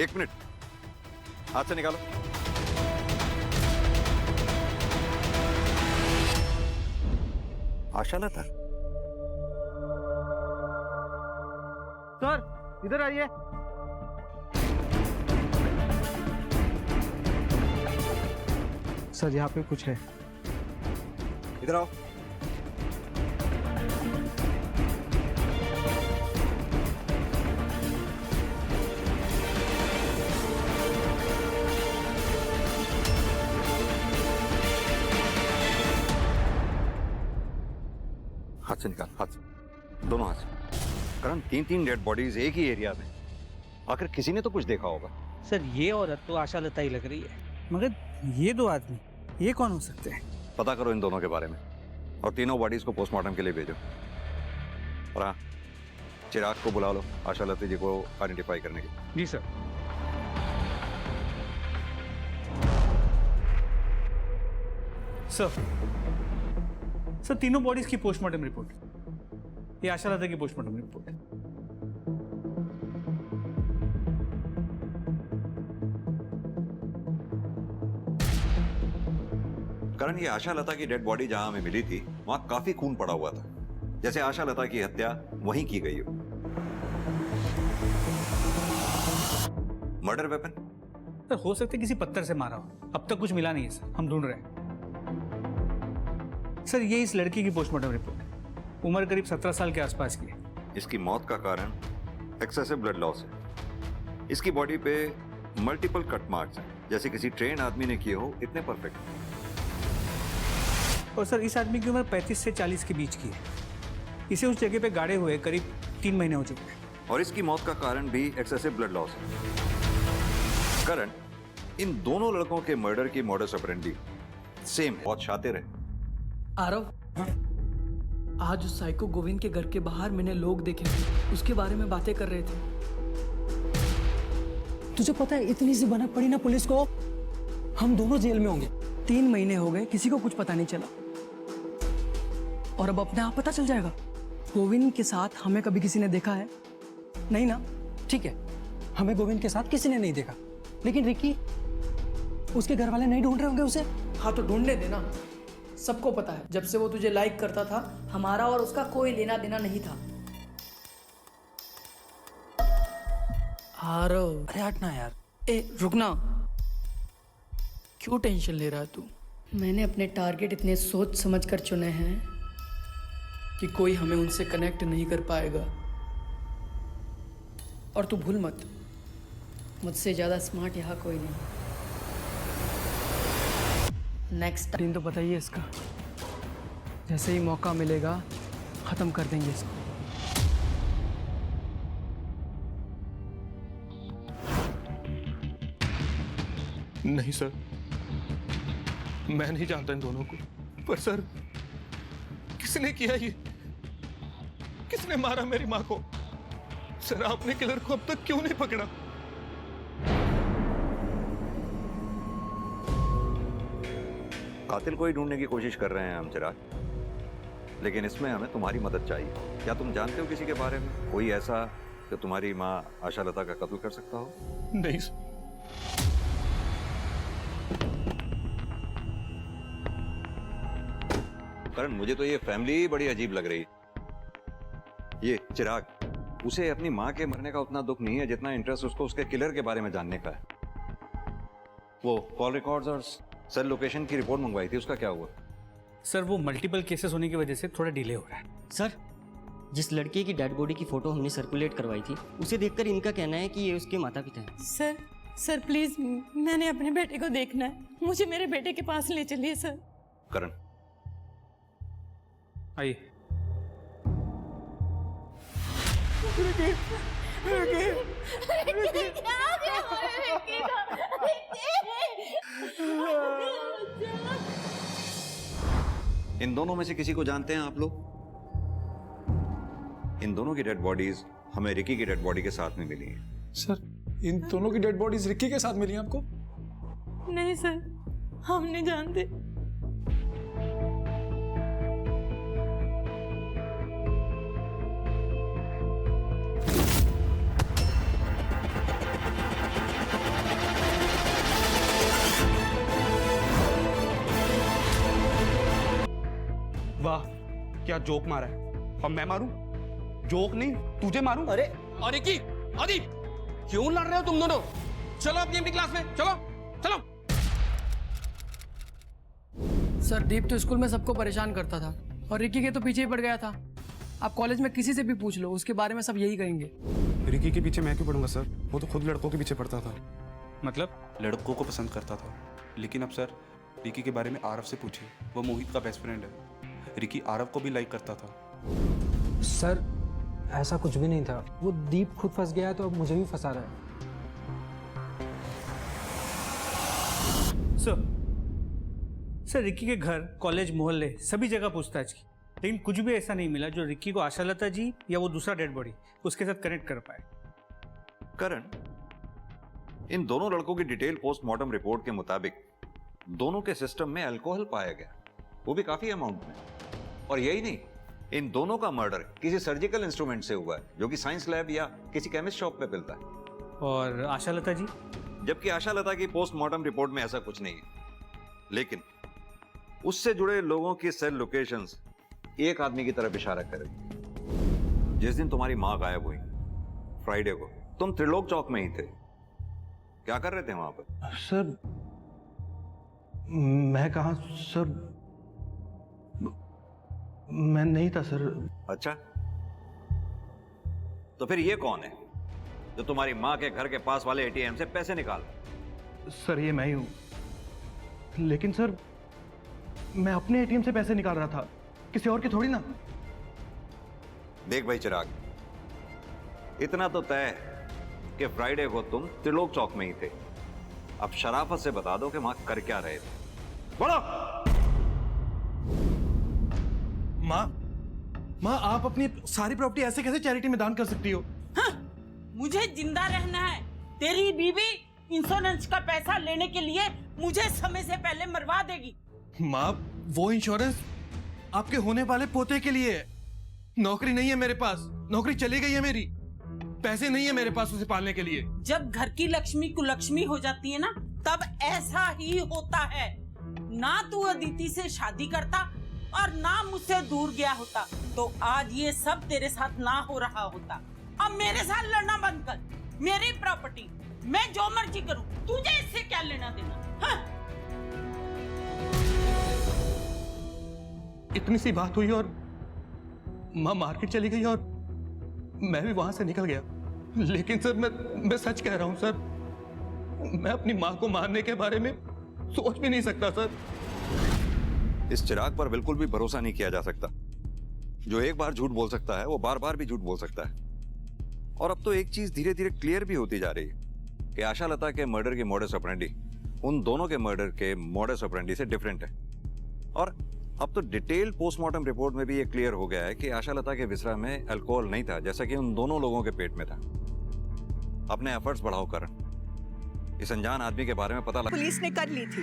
एक मिनट, हाथ से निकालो। आशा लता, सर इधर आइए। सर यहाँ पे कुछ है। इधर आओ। हाथ से निकाल, हाथ से, दोनों हाथ से। करण, 3-3 डेड बॉडीज एक ही एरिया में, आखिर किसी ने तो कुछ देखा होगा। सर ये औरत तो आशा लता ही लग रही है। मगर ये दो आदमी, ये कौन हो सकते हैं? पता करो इन दोनों के बारे में और तीनों बॉडीज को पोस्टमार्टम के लिए भेजो। और हाँ, चिराग को बुला लो आशा लता जी को आइडेंटिफाई करने के लिए। जी सर। सर तीनों बॉडीज की पोस्टमार्टम रिपोर्ट, ये आशा लता की पोस्टमार्टम रिपोर्ट है। करण, ये आशा लता की डेड बॉडी जहां हमें मिली थी वहां काफी खून पड़ा हुआ था, जैसे आशा लता की हत्या वहीं की गई हो। Murder weapon? सर हो सकता है किसी पत्थर से मारा हो, अब तक कुछ मिला नहीं है सर, हम ढूंढ रहे हैं। सर ये इस लड़की की पोस्टमार्टम रिपोर्ट है, उम्र करीब 17 साल के आसपास की है। इसकी मौत का कारण एक्सेसिव ब्लड लॉस है। इसकी बॉडी पे मल्टीपल कट मार्क्स हैं, जैसे किसी ट्रेन आदमी ने किए हो, इतने परफेक्ट। और सर इस आदमी की उम्र 35 से 40 के बीच की है। इसे उस जगह पे गाड़े हुए करीब 3 महीने हो चुके हैं। और इसकी मौत का कारण भी एक्सेसिव ब्लड लॉस है। करण, इन दोनों लड़कों के मर्डर की मॉडस ऑपरेंडी सेम, बहुत शातिर है। आरव, आज उस साइको गोविंद के घर के बाहर मैंने लोग देखे थे, उसके बारे में बातें कर रहे थे। तुझे पता है इतनी सी भनक पड़ी ना पुलिस को, हम दोनों जेल में होंगे। 3 महीने हो गए, किसी को कुछ पता नहीं चला, और अब अपने आप पता चल जाएगा। गोविंद के साथ हमें कभी किसी ने देखा है? नहीं ना? ठीक है, हमें गोविंद के साथ किसी ने नहीं देखा, लेकिन रिकी, उसके घर वाले नहीं ढूंढ रहे होंगे उसे? हाँ तो ढूंढने देना। सबको पता है जब से वो तुझे लाइक करता था, हमारा और उसका कोई लेना देना नहीं था। आरव, अरे हटना यार। ए रुकना, क्यों टेंशन ले रहा है तू? मैंने अपने टारगेट इतने सोच समझ कर चुने हैं कि कोई हमें उनसे कनेक्ट नहीं कर पाएगा। और तू भूल मत, मुझसे ज्यादा स्मार्ट यहाँ कोई नहीं। नेक्स्ट दिन तो बताइए इसका, जैसे ही मौका मिलेगा खत्म कर देंगे इसको। नहीं सर, मैं नहीं जानता इन दोनों को। पर सर, किसने किया ये? किसने मारा मेरी माँ को? सर आपने किलर को अब तक क्यों नहीं पकड़ा? कातिल को ही ढूंढने की कोशिश कर रहे हैं हम चिराग, लेकिन इसमें हमें तुम्हारी मदद चाहिए। क्या तुम जानते हो किसी के बारे में, कोई ऐसा जो तुम्हारी माँ आशा लता का कत्ल कर सकता हो? नहीं सर। करण, मुझे तो ये फैमिली ही बड़ी अजीब लग रही है। ये चिराग, उसे अपनी माँ के मरने का उतना दुख नहीं है जितना इंटरेस्ट उसको उसके किलर के बारे में जानने का है। वो कॉल रिकॉर्ड्स और सेल लोकेशन की रिपोर्ट मंगवाई थी, उसका क्या हुआ? सर वो मल्टीपल केसेस होने की वजह से थोड़ा डिले हो रहा है। सर, जिस लड़के की डेड बॉडी की फोटो हमने सर्कुलेट करवाई थी, उसे देखकर इनका कहना है कि ये उसके माता पिता हैं। सर प्लीज, मैंने अपने बेटे को देखना है, मुझे मेरे बेटे के पास ले चलिए सर। करण, आइए। इन दोनों में से किसी को जानते हैं आप लोग? इन दोनों की डेड बॉडीज हमें रिकी की डेड बॉडी के साथ में मिली हैं। सर, इन दोनों की डेड बॉडीज रिक्की के साथ मिली आपको? नहीं सर, हम नहीं जानते। क्या जोक मारा है? अब मैं मारूं? जोक नहीं, तुझे मारूं? अरे अरे की अरे क्यों लड़ रहे हो तुम दोनों? चलो अपनी अपनी क्लास में, चलो चलो। सर दीप तो स्कूल में सबको परेशान करता था और रिकी के तो पीछे ही पड़ गया था। आप कॉलेज में किसी से भी पूछ लो, उसके बारे में सब यही कहेंगे। रिकी के पीछे मैं क्यों पढ़ूंगा सर? वो तो खुद लड़कों के पीछे पड़ता था। मतलब लड़कों को पसंद करता था। लेकिन अब सर रिकी के बारे में आरव से पूछिए, वो मोहित का बेस्ट फ्रेंड है। रिकी आरव को भी लाइक करता था। सर ऐसा कुछ भी नहीं था, वो दीप खुद फंस गया है तो अब मुझे भी फंसा रहा है। सर रिक्की के घर, कॉलेज, मोहल्ले सभी जगह पूछताछ की, लेकिन कुछ भी ऐसा नहीं मिला जो रिक्की को आशालता जी या वो दूसरा डेड बॉडी उसके साथ कनेक्ट कर पाए। करण, इन दोनों लड़कों की डिटेल पोस्टमार्टम रिपोर्ट के मुताबिक दोनों के सिस्टम में अल्कोहल पाया गया, वो भी काफी अमाउंट में। और यही नहीं, इन दोनों का मर्डर किसी सर्जिकल इंस्ट्रूमेंट से हुआ है जो कि साइंस लैब या किसी केमिस्ट शॉप पे मिलता है। और आशालता जी? जबकि आशालता की पोस्टमार्टम रिपोर्ट में ऐसा कुछ नहीं है, लेकिन उससे जुड़े लोगों की सेल लोकेशंस एक आदमी की तरफ इशारा कर रही है। जिस दिन तुम्हारी मां गायब हुई, फ्राइडे को, तुम त्रिलोक चौक में ही थे। क्या कर रहे थे वहां पर? सर मैं कहा सर, मैं नहीं था सर। अच्छा, तो फिर ये कौन है जो तुम्हारी मां के घर के पास वाले एटीएम से पैसे निकाल? सर ये मैं ही हूं, लेकिन सर मैं अपने एटीएम से पैसे निकाल रहा था, किसी और की थोड़ी ना। देख भाई चिराग, इतना तो तय है कि फ्राइडे को तुम त्रिलोक चौक में ही थे। अब शराफत से बता दो कि वहां कर क्या रहे थे। बोलो। माँ आप अपनी सारी प्रॉपर्टी ऐसे कैसे चैरिटी में दान कर सकती हो? हाँ, मुझे जिंदा रहना है। तेरी बीवी इंश्योरेंस का पैसा लेने के लिए मुझे समय से पहले मरवा देगी। माँ वो इंश्योरेंस आपके होने वाले पोते के लिए है। नौकरी नहीं है मेरे पास, नौकरी चली गई है मेरी, पैसे नहीं है मेरे पास उसे पालने के लिए। जब घर की लक्ष्मी कुलक्ष्मी हो जाती है ना, तब ऐसा ही होता है। ना तू अदिति से शादी करता और ना मुझसे दूर गया होता तो आज ये सब तेरे साथ ना हो रहा होता। अब मेरे साथ लड़ना बंद कर। मेरी प्रॉपर्टी, मैं जो मर्जी करूं, तुझे इससे क्या लेना देना? हाँ? इतनी सी बात हुई और माँ मार्केट चली गई और मैं भी वहां से निकल गया। लेकिन सर मैं सच कह रहा हूं सर, मैं अपनी माँ को मारने के बारे में सोच भी नहीं सकता सर। इस चिराग पर बिल्कुल भी भरोसा नहीं किया जा सकता। जो एक बार झूठ बोल सकता है वो बार बार भी झूठ बोल सकता है। और अब तो एक चीज धीरे धीरे क्लियर भी होती जा रही है कि आशालता के मर्डर की मोडस ऑपरेंडी उन दोनों के मर्डर के मोडस ऑपरेंडी से डिफरेंट है। और अब तो डिटेल पोस्टमार्टम रिपोर्ट में भी ये क्लियर हो गया है कि आशालता के विसरा में अल्कोहल नहीं था, जैसा कि उन दोनों लोगों के पेट में था। अपने एफर्ट्स बढ़ाओ करण, इस अनजान आदमी के बारे में पता लगा। पुलिस ने कर ली थी,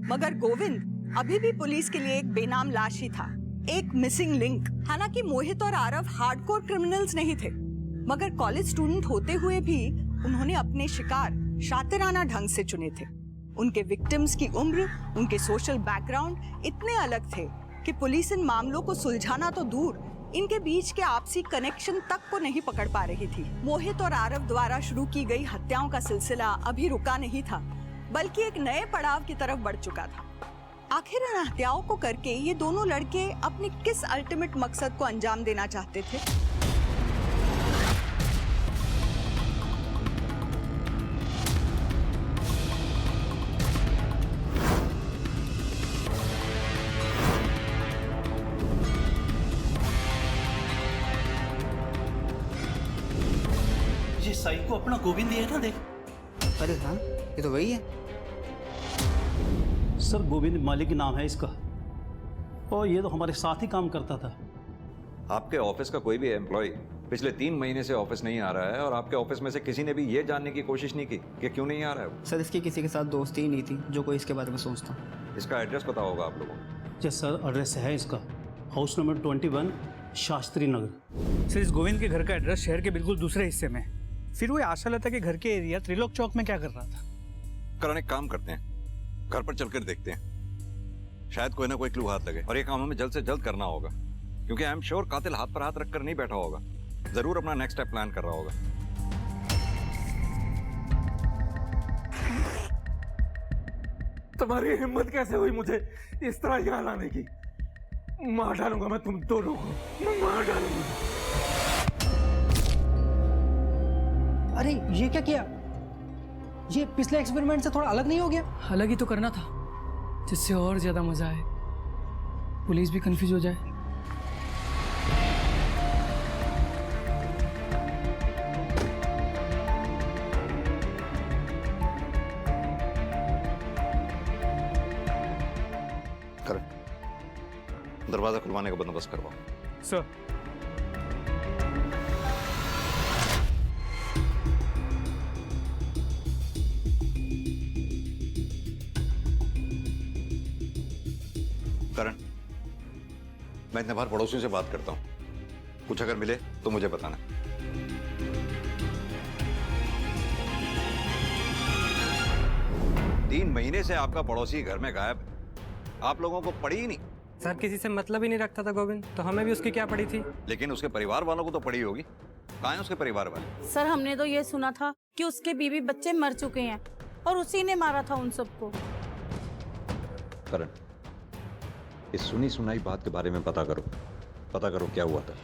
मगर गोविंद अभी भी पुलिस के लिए एक बेनाम लाश ही था, एक मिसिंग लिंक। हालांकि मोहित और आरव हार्डकोर क्रिमिनल्स नहीं थे, मगर कॉलेज स्टूडेंट होते हुए भी उन्होंने अपने शिकार शातिराना ढंग से चुने थे। उनके विक्टिम्स की उम्र, उनके सोशल बैकग्राउंड इतने अलग थे कि पुलिस इन मामलों को सुलझाना तो दूर, इनके बीच के आपसी कनेक्शन तक को नहीं पकड़ पा रही थी। मोहित और आरव द्वारा शुरू की गई हत्याओं का सिलसिला अभी रुका नहीं था, बल्कि एक नए पड़ाव की तरफ बढ़ चुका था। आखिर इन हत्याओं को करके ये दोनों लड़के अपने किस अल्टीमेट मकसद को अंजाम देना चाहते थे? ये साई को अपना गोविंद ही है ना, देख। अरे हाँ, ये तो वही है सर। गोविंद मालिक नाम है इसका, और ये तो हमारे साथ ही काम करता था। आपके ऑफिस का कोई भी एम्प्लॉय पिछले 3 महीने से ऑफिस नहीं आ रहा है और आपके ऑफिस में से किसी ने भी ये जानने की कोशिश नहीं की कि क्यों नहीं आ रहा है वो? सर, इसकी किसी के साथ दोस्ती ही नहीं थी जो कोई इसके बारे में सोचता। इसका एड्रेस पता होगा आप लोगों को? जी सर, एड्रेस है इसका, house number 21 Shastri Nagar. Sir, इस गोविंद के घर का एड्रेस शहर के बिल्कुल दूसरे हिस्से में। फिर वो आशालता के घर के एरिया त्रिलोक चौक में क्या कर रहा था? करण, एक काम करते हैं, घर पर चलकर देखते हैं, शायद कोई ना कोई क्लू हाथ लगे और ये काम हमें जल्द से जल्द करना होगा। क्योंकि आई एम श्योर कातिल हाथ पर हाथ रखकर नहीं बैठा होगा, जरूर अपना नेक्स्ट स्टेप प्लान कर रहा होगा। तुम्हारी हिम्मत कैसे हुई मुझे इस तरह यहाँ लाने की? मार डालूंगा मैं तुम दोनों को, मैं मार डालूंगा। अरे ये क्या किया? ये पिछले एक्सपेरिमेंट से थोड़ा अलग नहीं हो गया? अलग ही तो करना था, जिससे और ज्यादा मजा आए, पुलिस भी कंफ्यूज हो जाए। दरवाजा खुलवाने का बंदोबस्त करवाओ। सर। करण, मैं इतने बार पड़ोसियों से बात करता हूं, कुछ अगर मिले तो मुझे बताना। तीन महीने से आपका पड़ोसी घर में गायब है, आप लोगों को पड़ी ही नहीं। सर किसी से मतलब ही नहीं रखता था गोविंद, तो हमें भी उसकी क्या पड़ी थी? लेकिन उसके परिवार वालों को तो पड़ी होगी। कहाँ हैं उसके परिवार वाले? सर हमने तो ये सुना था कि उसके बीवी बच्चे मर चुके हैं और उसी ने मारा था उन सबको। करण, इस सुनी सुनाई बात के बारे में पता करो क्या हुआ था।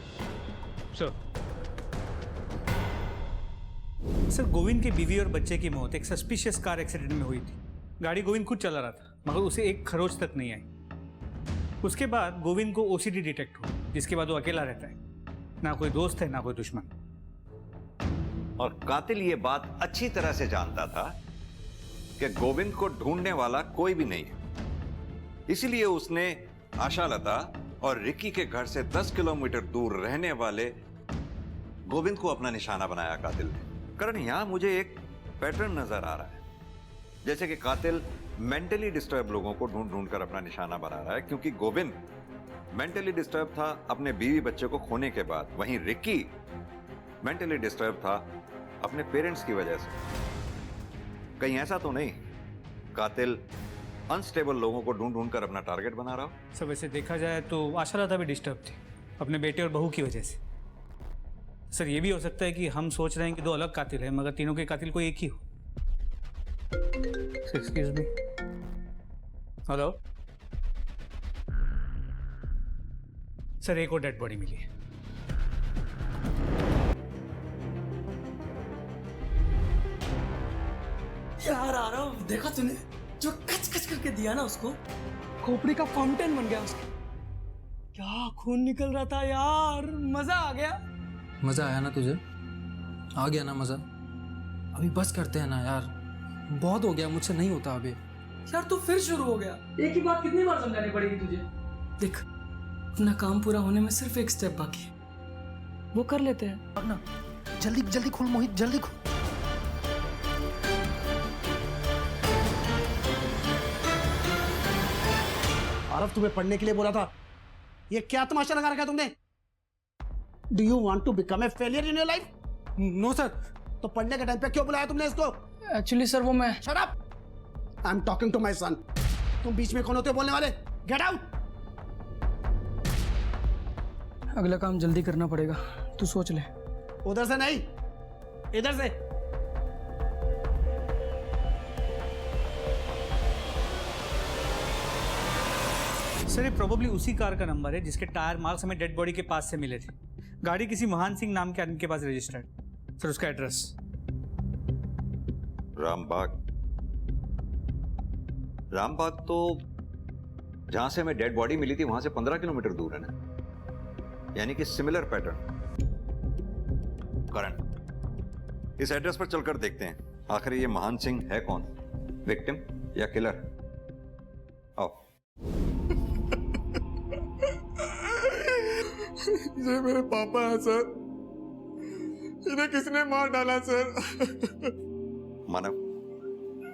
सर गोविंद की बीवी और बच्चे की मौत एक सस्पिशियस कार एक्सीडेंट में हुई थी। गाड़ी गोविंद खुद चला रहा था, मगर उसे एक खरोच तक नहीं आई। उसके बाद गोविंद को ओसीडी डिटेक्ट हुआ, जिसके बाद वो अकेला रहता है, ना कोई दोस्त है ना कोई दुश्मन। और कातिल ये बात अच्छी तरह से जानता था कि गोविंद को ढूंढने वाला कोई भी नहीं है, इसीलिए उसने आशालता और रिकी के घर से 10 किलोमीटर दूर रहने वाले गोविंद को अपना निशाना बनाया कातिल ने। करण, यहां मुझे एक पैटर्न नजर आ रहा है, जैसे कि कातिल मेंटली डिस्टर्ब लोगों को ढूंढ ढूंढ कर अपना निशाना बना रहा है, क्योंकि गोविंद मेंटली डिस्टर्ब था अपने बीवी बच्चे को खोने के बाद, वहीं रिकी मेंटली डिस्टर्ब था अपने पेरेंट्स की वजह से। कहीं ऐसा तो नहीं कातिल अनस्टेबल लोगों को ढूंढ ढूंढ कर अपना टारगेट बना रहा हो? सब ऐसे देखा जाए तो आशालता भी डिस्टर्ब थी अपने बेटे और बहू की वजह से। सर ये भी हो सकता है कि हम सोच रहे हैं कि दो अलग कातिल हैं, मगर तीनों के कातिल कोई एक ही हो। Excuse me. हेलो सर, एक और डेड बॉडी मिली है। यार आरव, देखा तूने जो कच कच करके दिया ना उसको, खोपड़ी का फाउंटेन बन गया उसका। क्या खून निकल रहा था यार, मजा आ गया। मजा आया ना तुझे? आ गया ना मजा? अभी बस करते हैं ना यार, बहुत हो गया, मुझसे नहीं होता अभी। यार तू फिर शुरू हो गया, एक ही बात कितनी बार समझानी पड़ेगी तुझे? देख, अपना काम पूरा होने में सिर्फ एक स्टेप बाकी है, वो कर लेते हैं। अब ना जल्दी जल्दी खोल मोहित, जल्दी खोल। आरव, तुम्हें पढ़ने के लिए बोला था, ये क्या तमाशा लगा रखा है तुमने? Do you want to become a failure in your life? No sir. तो पढ़ने के टाइम पे क्यों बुलाया तुमने इसको? एक्चुअली सर वो मैं। Shut up! I am talking to my son. तुम बीच में कौन होते हो बोलने वाले? Get out! अगला काम जल्दी करना पड़ेगा, तू सोच ले। उधर से नहीं, इधर से। सर ये प्रोबेबली उसी कार का नंबर है जिसके टायर मार्क्स हमें डेड बॉडी के पास से मिले थे। गाड़ी किसी महान सिंह नाम के आदमी के पास रजिस्टर्ड। सर उसका एड्रेस रामबाग तो जहां से हमें डेड बॉडी मिली थी वहां से 15 किलोमीटर दूर है ना, यानी कि सिमिलर पैटर्न। करण, इस एड्रेस पर चलकर देखते हैं आखिर ये महान सिंह है कौन, विक्टिम या किलर। आओ। ये मेरे पापा हैं सर, इन्हें किसने मार डाला सर? मानव,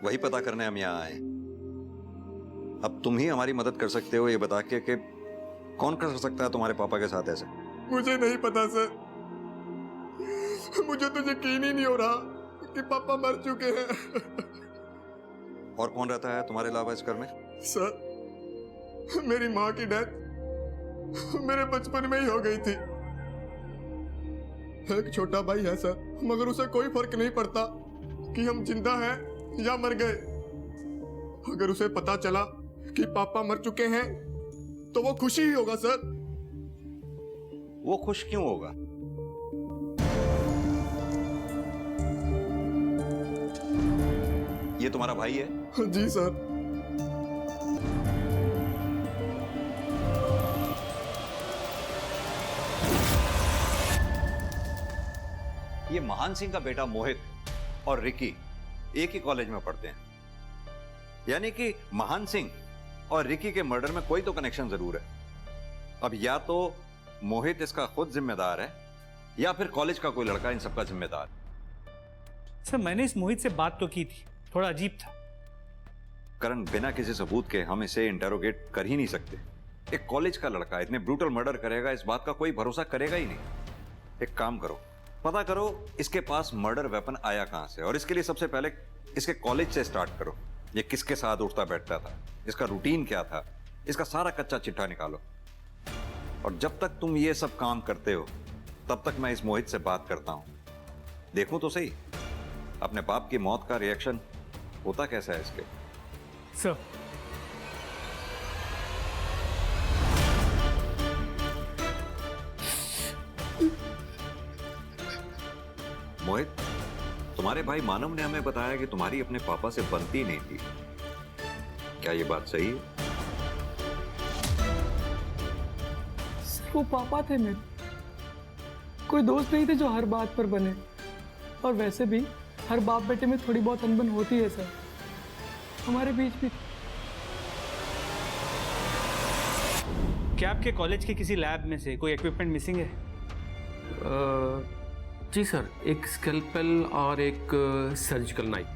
वही पता करने हम यहाँ आए। अब तुम ही हमारी मदद कर सकते हो ये बता के कि कौन कर सकता है तुम्हारे पापा के साथ ऐसे। मुझे नहीं पता सर, मुझे तो यकीन ही नहीं हो रहा कि पापा मर चुके हैं। और कौन रहता है तुम्हारे अलावा इस घर में? सर मेरी माँ की डेथ मेरे बचपन में ही हो गई थी। एक छोटा भाई है सर, मगर उसे कोई फर्क नहीं पड़ता कि हम जिंदा हैं या मर गए। अगर उसे पता चला कि पापा मर चुके हैं तो वो खुशी ही होगा सर। वो खुश क्यों होगा? ये तुम्हारा भाई है? जी सर। ये महान सिंह का बेटा मोहित और रिकी एक ही कॉलेज में पढ़ते हैं, यानी कि महान सिंह और रिकी के मर्डर में कोई तो कनेक्शन जरूर है। अब या तो मोहित इसका खुद जिम्मेदार है या फिर कॉलेज का कोई लड़का इन सबका जिम्मेदार। सर मैंने इस मोहित से बात तो की थी, थोड़ा अजीब था। करण, बिना किसी सबूत के हम इसे इंटेरोगेट कर ही नहीं सकते। एक कॉलेज का लड़का इतने ब्रूटल मर्डर करेगा, इस बात का कोई भरोसा करेगा ही नहीं। एक काम करो, पता करो इसके पास मर्डर वेपन आया कहां से, और इसके लिए सबसे पहले इसके कॉलेज से स्टार्ट करो। ये किसके साथ उठता बैठता था, इसका रूटीन क्या था, इसका सारा कच्चा चिट्ठा निकालो। और जब तक तुम ये सब काम करते हो तब तक मैं इस मोहित से बात करता हूं। देखूं तो सही अपने बाप की मौत का रिएक्शन होता कैसा है इसके। सर मोहित, तुम्हारे भाई मानव ने हमें बताया कि तुम्हारी अपने पापा से बनती नहीं थी, क्या ये बात सही है? सर वो पापा थे मेरे, कोई दोस्त नहीं थे जो हर बात पर बने। और वैसे भी हर बाप बेटे में थोड़ी बहुत अनबन होती है सर, हमारे बीच भी। क्या आपके कॉलेज के किसी लैब में से कोई इक्विपमेंट मिसिंग है? जी सर, एक स्कैल्पेल और एक सर्जिकल नाइफ,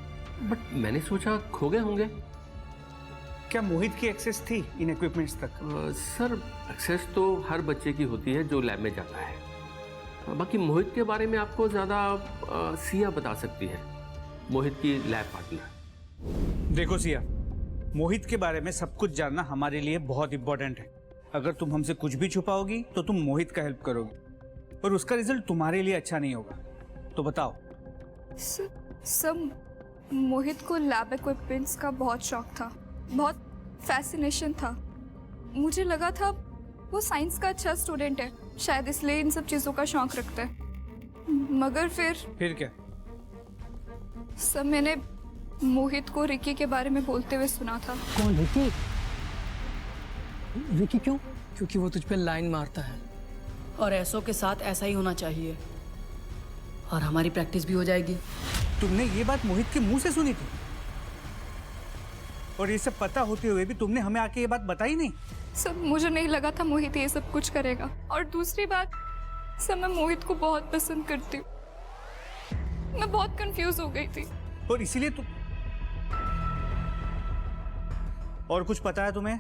बट मैंने सोचा खो गए होंगे। क्या मोहित की एक्सेस थी इन इक्विपमेंट्स तक? सर एक्सेस तो हर बच्चे की होती है जो लैब में जाता है। बाकी मोहित के बारे में आपको ज़्यादा सिया बता सकती है, मोहित की लैब पार्टनर। देखो सिया, मोहित के बारे में सब कुछ जानना हमारे लिए बहुत इंपॉर्टेंट है। अगर तुम हमसे कुछ भी छुपाओगी तो तुम मोहित का हेल्प करोगी और उसका रिजल्ट तुम्हारे लिए अच्छा नहीं होगा। तो बताओ। सब मोहित को लैब इक्विपमेंट्स का बहुत शौक था, बहुत फैसिनेशन था। मुझे लगा था वो साइंस का अच्छा स्टूडेंट है, शायद इसलिए इन सब चीज़ों का शौक रखता है। मगर फिर क्या? सब मैंने मोहित को रिकी के बारे में बोलते हुए सुना था। कौन रिकी? रिकी क्यों? क्योंकि वो तुझ पे लाइन मारता है और ऐसों के साथ ऐसा ही होना चाहिए, और हमारी प्रैक्टिस भी हो जाएगी। तुमने ये बात मोहित के मुंह से सुनी थी और ये सब पता होते हुए भी तुमने हमें आके ये बात बताई नहीं? सब मुझे नहीं लगा था मोहित ये सब कुछ करेगा। और दूसरी बात, सब मैं मोहित को बहुत पसंद करती हूँ। मैं बहुत कंफ्यूज हो गई थी और इसीलिए तुम। और कुछ पता है तुम्हें?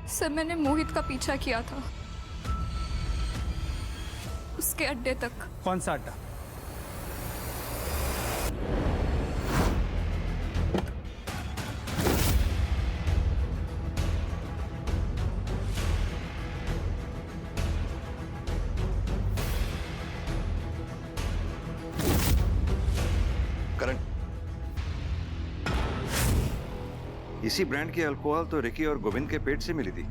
सब मैंने मोहित का पीछा किया था उसके अड्डे तक। कौन सा अड्डा? करण, इसी ब्रांड की अल्कोहल तो रिकी और गोविंद के पेट से मिली थी।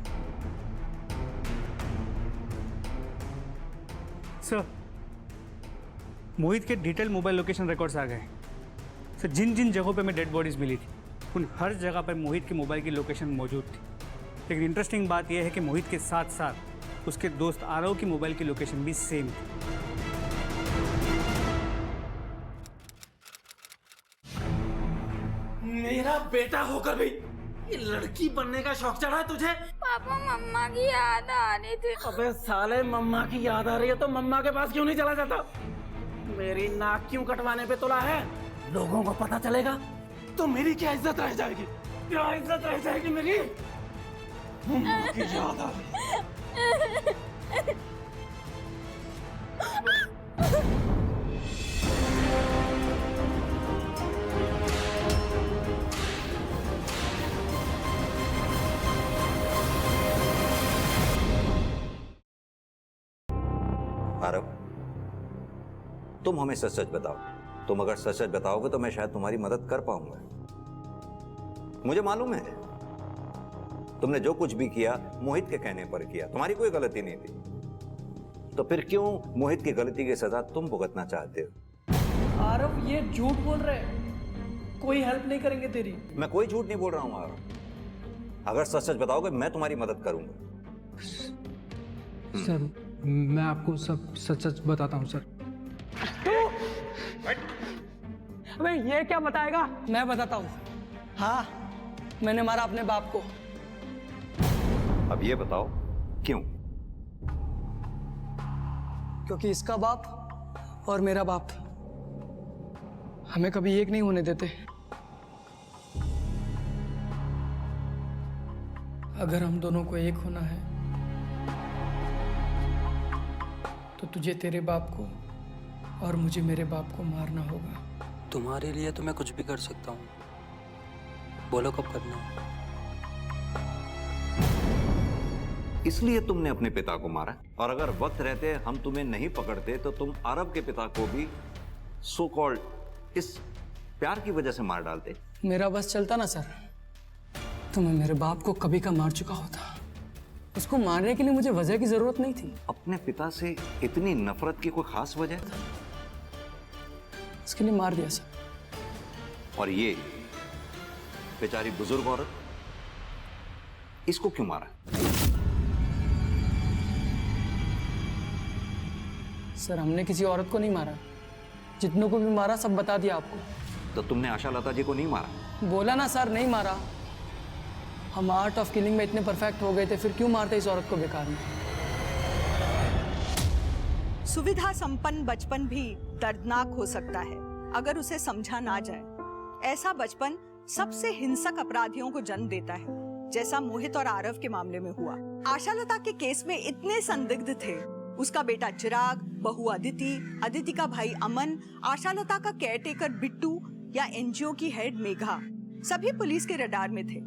सर, मोहित के डिटेल मोबाइल लोकेशन रिकॉर्ड्स आ गए। सर, जिन जिन जगहों पे में डेड बॉडीज मिली थी उन हर जगह पर मोहित की मोबाइल की लोकेशन मौजूद थी। लेकिन इंटरेस्टिंग बात यह है कि मोहित के साथ साथ उसके दोस्त आरव की मोबाइल की लोकेशन भी सेम थी। मेरा बेटा होकर भी ये लड़की बनने का शौक चढ़ा है तुझे? पापा मम्मा की याद आ रही थी। अबे साले, मम्मा की याद आ रही है तो मम्मा के पास क्यों नहीं चला जाता? मेरी नाक क्यों कटवाने पे तुला है? लोगों को पता चलेगा तो मेरी क्या इज्जत रह जाएगी? क्या इज्जत रह जाएगी मेरी? मम्मा की याद आ रही है। तुम हमें सच सच बताओ। तुम अगर सच सच बताओगे तो मैं शायद तुम्हारी मदद कर पाऊंगा। मुझे मालूम है तुमने जो कुछ भी किया मोहित के कहने पर किया, तुम्हारी कोई गलती नहीं थी। तो फिर क्यों मोहित की गलती की सजा तुम भुगतना चाहते हो? आरव ये झूठ बोल रहे हैं, कोई हेल्प नहीं करेंगे तेरी। मैं कोई झूठ नहीं बोल रहा हूं आरव। अगर सच सच बताओगे मैं तुम्हारी मदद करूंगा। सर मैं आपको सब सच सच बताता हूँ सर। अबे ये क्या बताएगा? मैं बताता हूँ। हाँ, मैंने मारा अपने बाप को। अब ये बताओ क्यों? क्योंकि इसका बाप और मेरा बाप हमें कभी एक नहीं होने देते। अगर हम दोनों को एक होना है तो तुझे तेरे बाप को और मुझे मेरे बाप को मारना होगा। तुम्हारे लिए तो मैं कुछ भी कर सकता हूँ, बोलो कब करना है। इसलिए तुमने अपने पिता को मारा, और अगर वक्त रहते हम तुम्हें नहीं पकड़ते तो तुम आरव के पिता को भी सो कॉल्ड इस प्यार की वजह से मार डालते। मेरा बस चलता ना सर तो मैं मेरे बाप को कभी का मार चुका होता। उसको मारने के लिए मुझे वजह की जरूरत नहीं थी। अपने पिता से इतनी नफरत की कोई खास वजह? उसके लिए मार दिया सर। और ये बेचारी बुजुर्ग औरत, इसको क्यों मारा? सर हमने किसी औरत को नहीं मारा, जितनों को भी मारा सब बता दिया आपको। तो तुमने आशा लता जी को नहीं मारा? बोला ना सर, नहीं मारा। हम आर्ट ऑफ किलिंग में इतने परफेक्ट हो गए थे, फिर क्यों मारते इस औरत को बेकार में? सुविधा संपन्न बचपन भी दर्दनाक हो सकता है अगर उसे समझा ना जाए। ऐसा बचपन सबसे हिंसक अपराधियों को जन्म देता है, जैसा मोहित और आरव के मामले में हुआ। आशा लता के केस में इतने संदिग्ध थे, उसका बेटा चिराग, बहू अदिति, अदिति का भाई अमन, आशा लता का केयरटेकर बिट्टू या एनजीओ की हेड मेघा, सभी पुलिस के रडार में थे।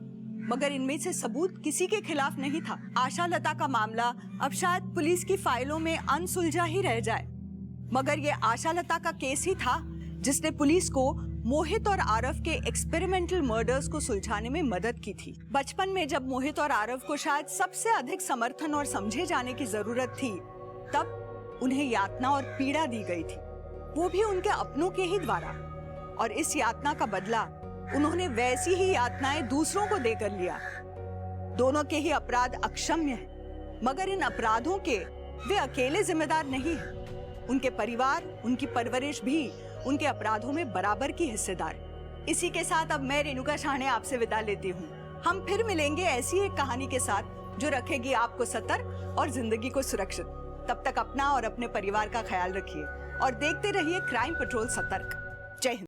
मगर इनमें से सबूत किसी के खिलाफ नहीं था। आशा लता का मामला अब शायद पुलिस की फाइलों में अनसुलझा ही रह जाए, मगर ये आशा लता का केस ही था जिसने पुलिस को मोहित और आरव के एक्सपेरिमेंटल मर्डर्स को सुलझाने में मदद की थी। बचपन में जब मोहित और आरव को शायद सबसे अधिक समर्थन और समझे जाने की जरूरत थी, तब उन्हें यातना और पीड़ा दी गई थी, वो भी उनके अपनों के ही द्वारा। और इस यातना का बदला उन्होंने वैसी ही यातनाएं दूसरों को देकर लिया। दोनों के ही अपराध अक्षम्य हैं, मगर इन अपराधों के वे अकेले जिम्मेदार नहीं हैं। उनके परिवार, उनकी परवरिश भी उनके अपराधों में बराबर की हिस्सेदार। इसी के साथ अब मैं रेणुका शाहने आपसे विदा लेती हूँ। हम फिर मिलेंगे ऐसी एक कहानी के साथ जो रखेगी आपको सतर्क और जिंदगी को सुरक्षित। तब तक अपना और अपने परिवार का ख्याल रखिए और देखते रहिए क्राइम पेट्रोल सतर्क। जय हिंद।